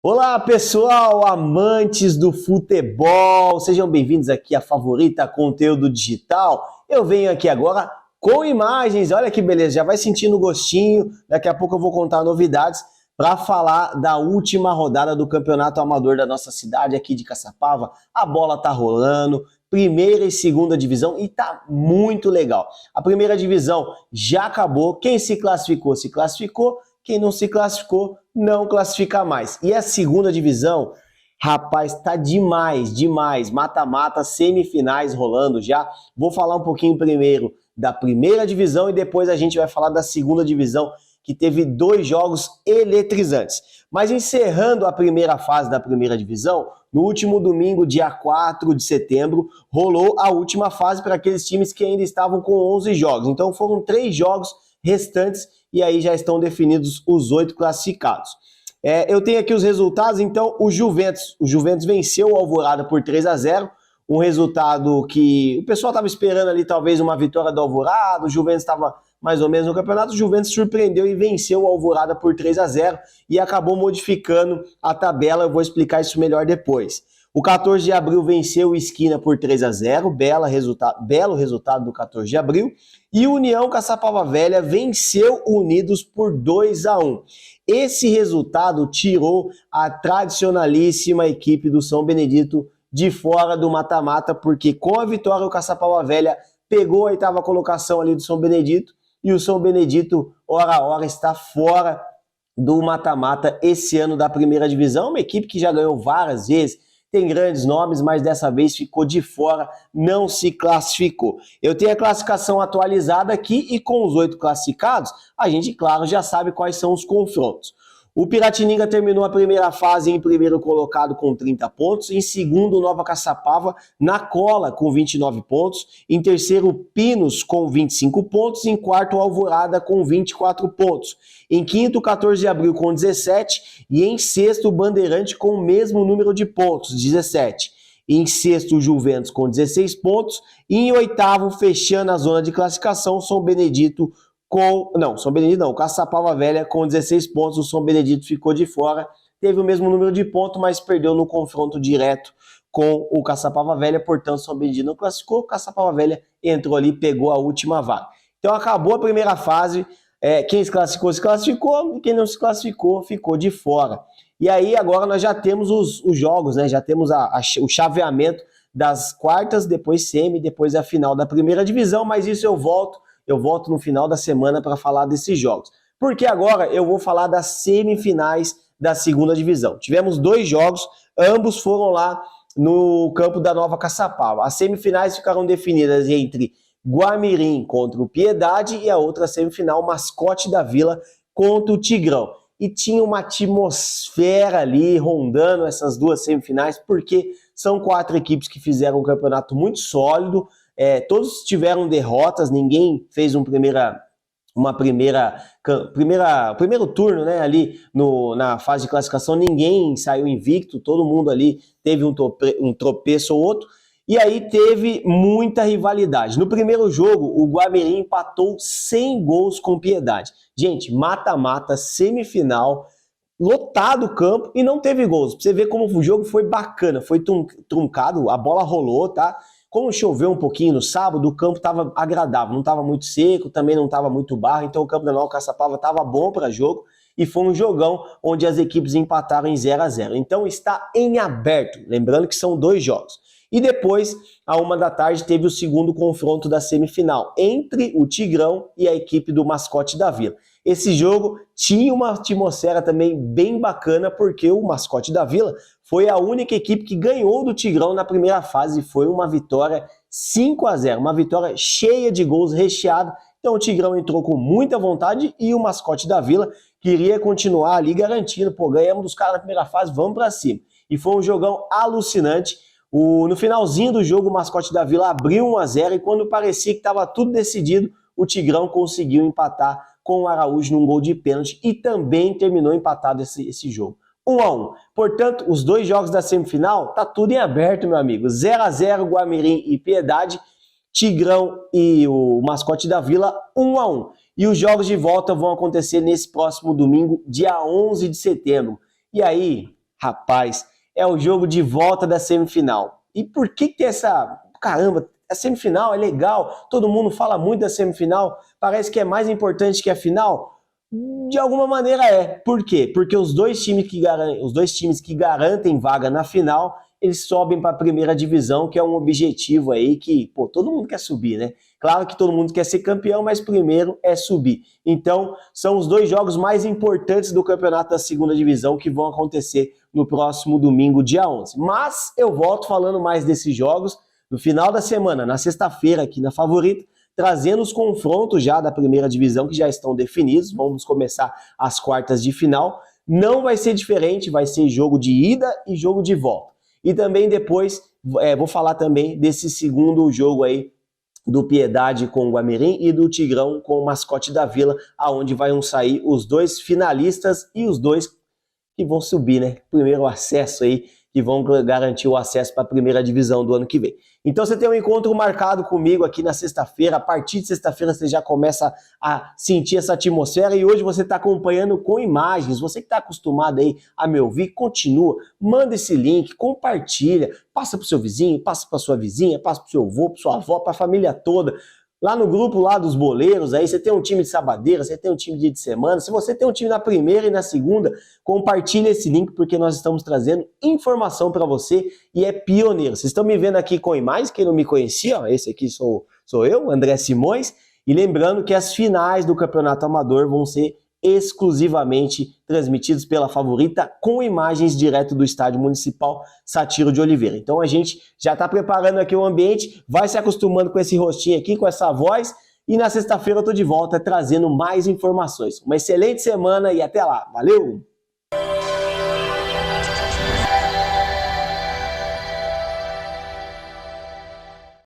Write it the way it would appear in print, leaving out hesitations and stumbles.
Olá pessoal, amantes do futebol, sejam bem-vindos aqui à Favorita Conteúdo Digital. Eu venho aqui agora com imagens, olha que beleza, já vai sentindo o gostinho, daqui a pouco eu vou contar novidades para falar da última rodada do Campeonato Amador da nossa cidade aqui de Caçapava. A bola tá rolando, primeira e segunda divisão e tá muito legal. A primeira divisão já acabou, quem se classificou, se classificou. Quem não se classificou, não classifica mais. E a segunda divisão, rapaz, tá demais, demais. Mata-mata, semifinais rolando já. Vou falar um pouquinho primeiro da primeira divisão e depois a gente vai falar da segunda divisão, que teve 2 jogos eletrizantes. Mas encerrando a primeira fase da primeira divisão, no último domingo, dia 4 de setembro, rolou a última fase para aqueles times que ainda estavam com 11 jogos. Então foram 3 jogos restantes e aí já estão definidos os 8 classificados. Eu tenho aqui os resultados, então o Juventus venceu o Alvorada por 3-0, um resultado que o pessoal estava esperando ali talvez uma vitória do Alvorada, o Juventus estava mais ou menos no campeonato, o Juventus surpreendeu e venceu o Alvorada por 3-0 e acabou modificando a tabela, eu vou explicar isso melhor depois. O 14 de abril venceu o Esquina por 3-0, belo resultado do 14 de abril. E o União Caçapava Velha venceu o Unidos por 2-1. Esse resultado tirou a tradicionalíssima equipe do São Benedito de fora do mata-mata, porque com a vitória o Caçapava Velha pegou a 8ª colocação ali do São Benedito e o São Benedito, hora a hora, está fora do mata-mata esse ano da primeira divisão. Uma equipe que já ganhou várias vezes, tem grandes nomes, mas dessa vez ficou de fora, não se classificou. Eu tenho a classificação atualizada aqui e com os 8 classificados, a gente, claro, já sabe quais são os confrontos. O Piratininga terminou a primeira fase em primeiro colocado com 30 pontos, em segundo Nova Caçapava na cola com 29 pontos, em terceiro Pinos com 25 pontos, em quarto Alvorada com 24 pontos, em quinto 14 de abril com 17 e em sexto Bandeirante com o mesmo número de pontos, 17. Em sexto Juventus com 16 pontos e em oitavo, fechando a zona de classificação, São Benedito o Caçapava Velha com 16 pontos, o São Benedito ficou de fora, teve o mesmo número de pontos, mas perdeu no confronto direto com o Caçapava Velha, portanto, o São Benedito não classificou, o Caçapava Velha entrou ali, pegou a última vaga. Então acabou a primeira fase, quem se classificou, e quem não se classificou, ficou de fora. E aí agora nós já temos os jogos, né? Já temos o chaveamento das quartas, depois semi, depois a final da primeira divisão, mas isso eu volto no final da semana para falar desses jogos. Porque agora eu vou falar das semifinais da segunda divisão. Tivemos 2 jogos, ambos foram lá no campo da Nova Caçapava. As semifinais ficaram definidas entre Guamirim contra o Piedade e a outra semifinal, Mascote da Vila contra o Tigrão. E tinha uma atmosfera ali rondando essas 2 semifinais, porque são 4 equipes que fizeram um campeonato muito sólido. Todos tiveram derrotas, ninguém fez primeiro turno, né, ali na fase de classificação, ninguém saiu invicto, todo mundo ali teve um tropeço ou outro, e aí teve muita rivalidade. No primeiro jogo, o Guamirim empatou 100 gols com Piedade. Gente, mata-mata, semifinal, lotado o campo e não teve gols. Pra você ver como o jogo foi bacana, foi truncado, a bola rolou, tá? Como choveu um pouquinho no sábado, o campo estava agradável, não estava muito seco, também não estava muito barro, então o campo da Nova Caçapava estava bom para jogo e foi um jogão onde as equipes empataram em 0-0. Então está em aberto, lembrando que são 2 jogos. E depois, à 1 da tarde, teve o segundo confronto da semifinal entre o Tigrão e a equipe do Mascote da Vila. Esse jogo tinha uma atmosfera também bem bacana, porque o Mascote da Vila foi a única equipe que ganhou do Tigrão na primeira fase. Foi uma vitória 5-0, uma vitória cheia de gols, recheada. Então o Tigrão entrou com muita vontade e o Mascote da Vila queria continuar ali garantindo, ganhamos dos caras na primeira fase, vamos pra cima. E foi um jogão alucinante. No finalzinho do jogo, o Mascote da Vila abriu 1-0 e quando parecia que estava tudo decidido, o Tigrão conseguiu empatar com o Araújo num gol de pênalti e também terminou empatado esse jogo. 1-1. Portanto, os 2 jogos da semifinal, tá tudo em aberto, meu amigo. 0-0, Guamirim e Piedade, Tigrão e o Mascote da Vila, 1-1. E os jogos de volta vão acontecer nesse próximo domingo, dia 11 de setembro. E aí, Rapaz, é o jogo de volta da semifinal. E por que tem essa... Caramba, a semifinal é legal, todo mundo fala muito da semifinal, parece que é mais importante que a final. De alguma maneira é. Por quê? Porque os dois times que garantem vaga na final, eles sobem para a primeira divisão, que é um objetivo aí que, pô, todo mundo quer subir, né? Claro que todo mundo quer ser campeão, mas primeiro é subir. Então, são os dois jogos mais importantes do campeonato da segunda divisão que vão acontecer no próximo domingo, dia 11. Mas eu volto falando mais desses jogos no final da semana, na sexta-feira, aqui na Favorita, trazendo os confrontos já da primeira divisão que já estão definidos. Vamos começar as quartas de final. Não vai ser diferente, vai ser jogo de ida e jogo de volta. E também depois, vou falar também desse segundo jogo aí do Piedade com o Guamirim e do Tigrão com o Mascote da Vila, aonde vai sair os dois finalistas e os dois que vão subir, né? Primeiro acesso aí, que vão garantir o acesso para a primeira divisão do ano que vem. Então você tem um encontro marcado comigo aqui na sexta-feira. A partir de sexta-feira você já começa a sentir essa atmosfera e hoje você está acompanhando com imagens. Você que está acostumado aí a me ouvir, continua, manda esse link, compartilha, passa para o seu vizinho, passa para sua vizinha, passa para o seu avô, para sua avó, para a família toda. Lá no grupo lá dos boleiros, aí você tem um time de sabadeira, você tem um time de dia de semana. Se você tem um time na primeira e na segunda, compartilha esse link porque nós estamos trazendo informação para você e é pioneiro. Vocês estão me vendo aqui com imagens, quem não me conhecia, ó, esse aqui sou eu, André Simões. E lembrando que as finais do Campeonato Amador vão ser exclusivamente transmitidos pela Favorita com imagens direto do Estádio Municipal Satiro de Oliveira. Então a gente já está preparando aqui o ambiente, vai se acostumando com esse rostinho aqui, com essa voz, e na sexta-feira eu estou de volta trazendo mais informações. Uma excelente semana e até lá. Valeu!